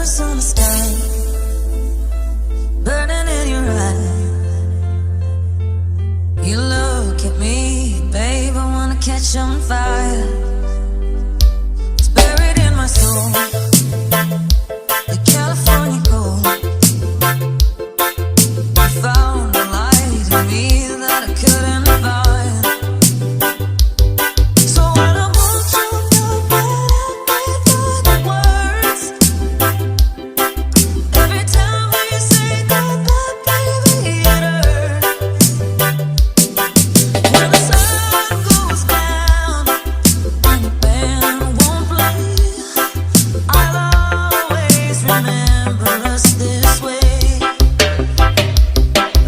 Letters on the sky, burning in your eye. You look at me, babe, I wanna catch on fire. It's buried in my soul, the California gold. I found a light in me that I couldn't find. So when I want you to for the words, every time we say goodbye, baby, it hurts. When the sun goes down and the band won't play, I'll always remember us this way.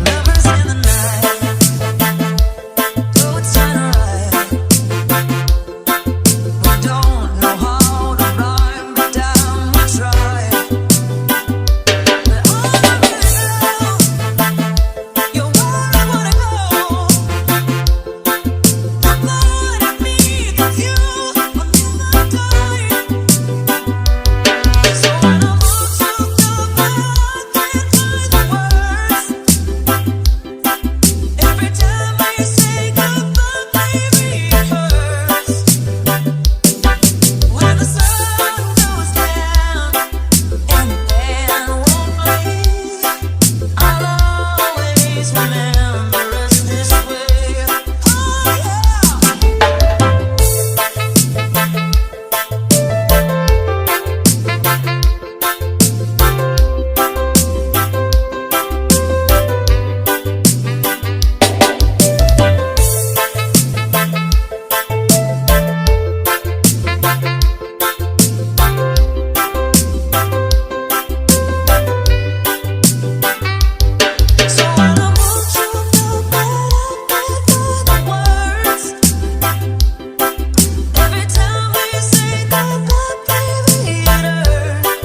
Lovers in the night, though it's right. We don't know how to rhyme, but down we try. But all I really know, you're where I wanna go. The part of me that's you, I'll never die. So when I want you to goodbye, I can't find the words. Every time we say goodbye, baby, it hurts. When the sun goes down and the band won't play, I'll always remember us this way. Oh yeah. So when I want you to goodbye, the words. Every time we say goodbye, baby, it hurts.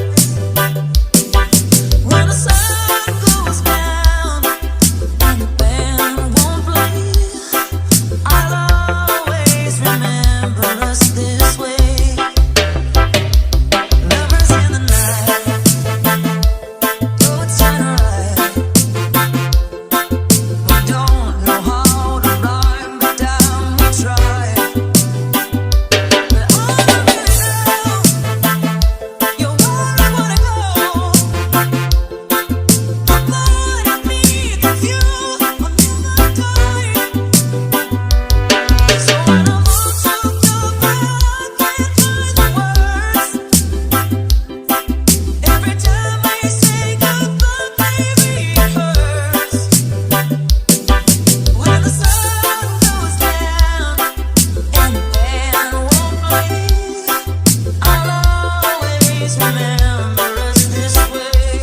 When the sun goes down and the band won't play, I'll always remember us this way. Lovers in the night, though it's right. We don't know how to rhyme, but down we try. But all I really know, you're where I wanna go. The part of me that's you, I'll never die. So when I want you to goodbye, I can't find the words. Every time we say goodbye, baby, it hurts. When the sun goes down and the band won't play, I'll always remember us this way.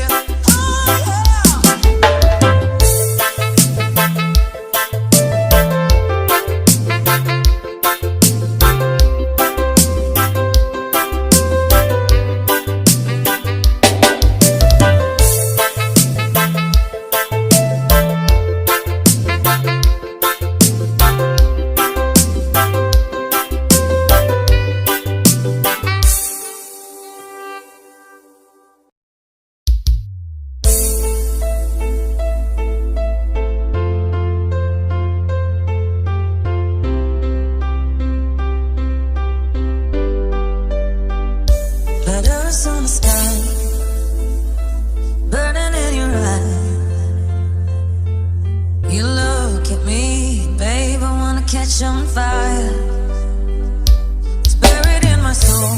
Oh yeah. Letters on the sky, burning in your eye. You look at me, babe, I wanna catch on fire. It's buried in my soul,